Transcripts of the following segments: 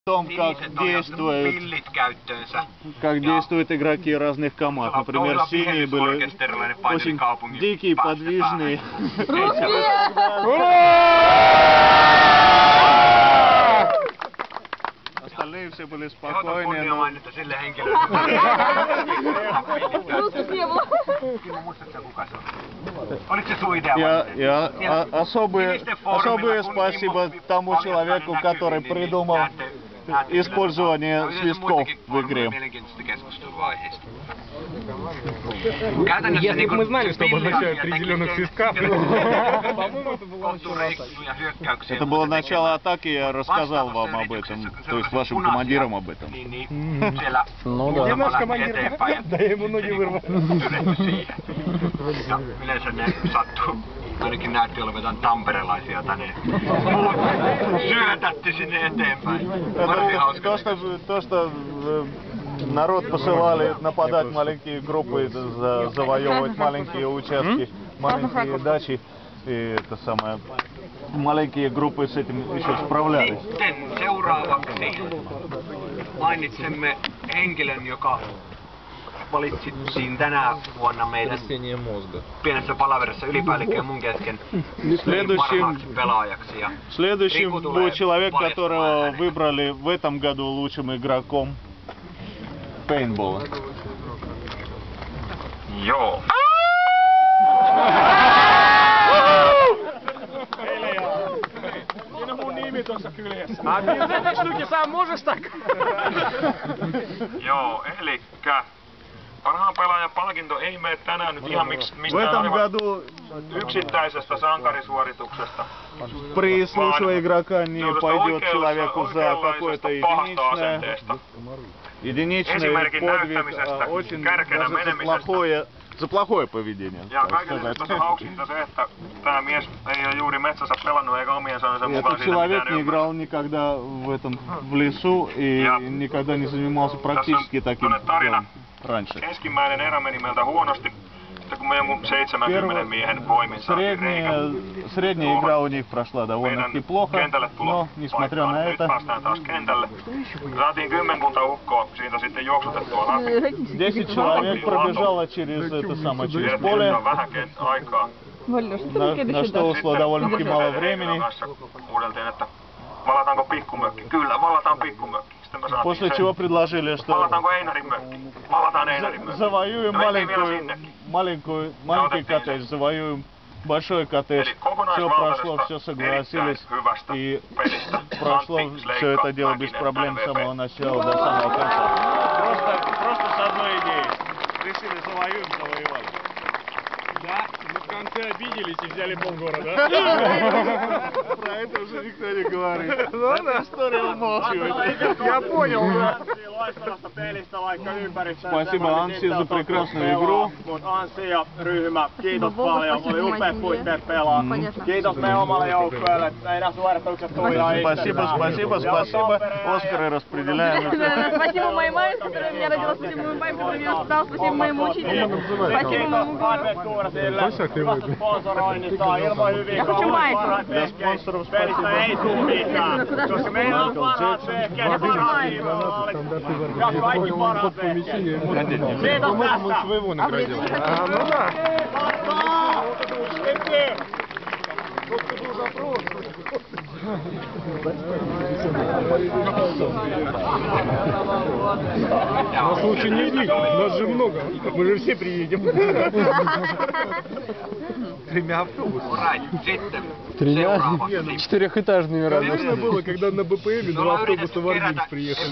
том, как действуют игроки разных команд. Например, синие были очень дикие, подвижные. Остальные все были спокойные, но... Особое спасибо тому человеку, который придумал использование свистков в игре. Если бы мы знали, что обозначают три зеленых свистка, по-моему, это было начало атаки. Это было начало атаки, я рассказал вам об этом, то есть вашим командирам об этом. Ну да. Где наш командир? Да я ему ноги вырвал. Ainakin näytti olevan jotain tamperelaisia tänne. Syötätti sinne eteenpäin. То, что народ посылали нападать маленькие группы, завоевывать маленькие участки, маленькие дачи, и это самое, маленькие группы с этим еще справлялись. Sitten seuraavaksi mainitsemme henkilön, joka valitsiin tänä vuonna meidän pienessä palaverissa ylipäällikkö ja mun kesken parhaaksi pelaajaksi. Следующим был человек, которого выбрали в этом году лучшим игроком пейнтбола. Joo. Siinä on mun nimi tuossa kyljessä. Nyt sä можешь так? Joo, elikkä parhaan pelaajan palkinto ei mene tänään nyt ihan mistään yksittäisestä sankarisuorituksesta. Приз лучшего игрока не пойдет человеку за какое-то единичное подвиг, очень даже за плохое поведение. Ja kaikille hauskinta se, että tämä mies ei ole juuri metsässä pelannut eikä omien sanojensa mukaan Этот человек не играл никогда в лесу и никогда не занимался практически таким делом раньше. Keskimmäinen erä meni meiltä huonosti, että kun me jonkun 70 miehen voimin saatiin reikä. Средняя игра у них прошла довольно-таки плохо, но несмотря на это... Nyt päästään taas kentälle. Saatiin kymmenkunta ukkoa siitä sitten juoksutettua läpi. 10 человек пробежало через это самое, через поле, на что ушло довольно-таки мало времени. Valataanko pikkumökki? Kyllä, valataan pikkumökki. После чего предложили, что valataanko Einarin mökki? Valataan Einarin mökki. Завоюем маленький коттедж, завоюем большой коттедж. Все прошло, все согласились, и прошло все это дело без проблем с самого начала до самого конца. Просто с одной идеей. Решили завоюем, завоевали. Да, мы в конце обиделись и взяли полгорода. Про это уже никто не говорит. Эта история умалчивает. Я понял, да. Спасибо Анси за прекрасную игру. Ansi ja ryhmä, kiitos paljon. Oli upeat puitteet pelaa. Kiitos meidän omalle joukkueelle. Meidän suoritukset tuli ihan Спасибо. Оскары распределяем. Спасибо моей маме, с которой меня родила. Спасибо моему папе, который меня воспитал. Спасибо моему учителю. Спасибо моему городу. Hyvästä sponsoroinnista, ilman hyviä Для спонсоров спасибо. Ei tuu mitään, koska meillä on parat vehkeet ja ja kaikki parat vehkeet. Kiitos tästä! Своего наградил. Ну да. Нас лучше не иди, нас же много, мы же все приедем. Тремя автобусами. Тремя? Четырехэтажными Конечно было, когда на БПМе два автобуса в Арминск приехали.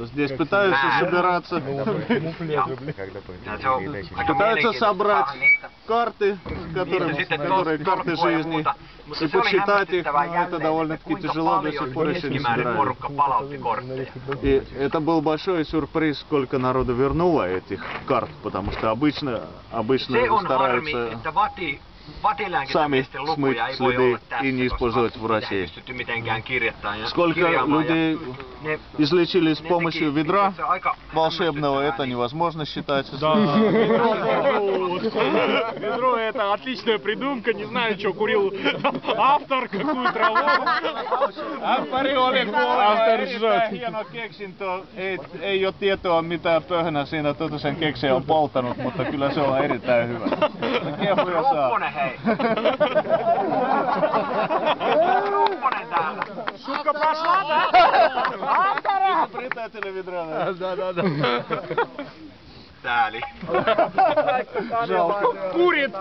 Здесь пытаются собираться, пытаются собрать карты, которые карты жизни, и подсчитать их, но это довольно-таки тяжело, до сих пор еще не собирают. И это был большой сюрприз, сколько народу вернуло этих карт, потому что обычно стараются сами смыть следы и не использовать в России. Сколько людей излечили с помощью ведра волшебного, это невозможно считать. Ведро это отличная придумка, не знаю, что курил автор, какую траву. Автор rjot. Hieno keksintö, ei ole tietoa mitä pöhnä siinä Totosen keksejä on polttanut, mutta kyllä se on erittäin hyvä. Kehuja saa. Шутка прошла, да? Автора! Приятели ведра. Да. Sääli. Курит!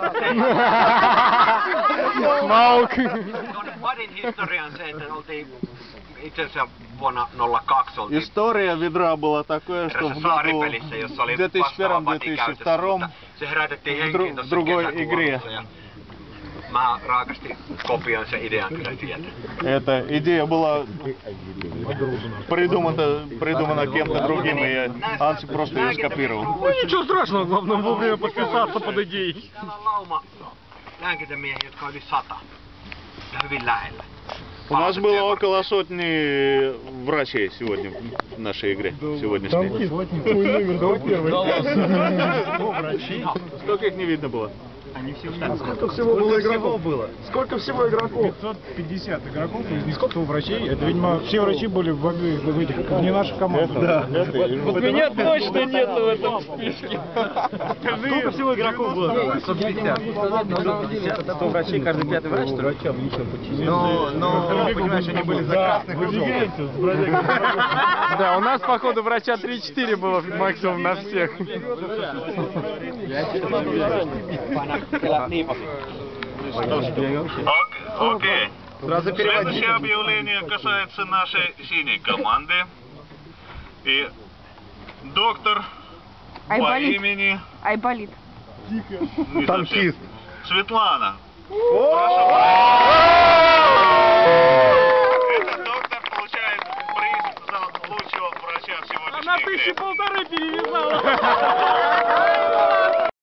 Smaug. Vadin historia on se, että oltiin itse asiassa vuonna 02 oltiin История ведра была такое, что в году saaripelissä, jossa oli 2001-2002 se herätettiin в henkiin tuossa другой игре. kesäkuussa. Mä raakasti kopioin sen idean kyllä sieltä. Эта идея была придумана кем-то другим, и Ансик просто ее скопировал. Ну ничего страшного, главное вовремя подписаться под идеей. Täällä on lauma lääkintämiehiä, jotka on yli 100 ja hyvin lähellä. У нас было около сотни врачей сегодня в нашей игре, сегодняшней. Сколько их не видно было? Сколько всего было игроков? Сколько всего игроков? 550 игроков, из них сколько врачей? Это, видимо, все врачи были в этих, не наших командах. Да. Вот меня точно нету в этом списке. Сколько всего игроков было? 150. 100 врачей, каждый пятый врач, что ли? Но, понимаешь, они были за красных и желтых. Да, у нас, походу, врача 3-4 было максимум на всех. Окей. Следующее объявление касается нашей синей команды. И доктор по Айболит. имени Айболит. Танкист. Светлана. Этот доктор получает приз за лучшего врача в сегодняшней игре. Она 1500 перевязала.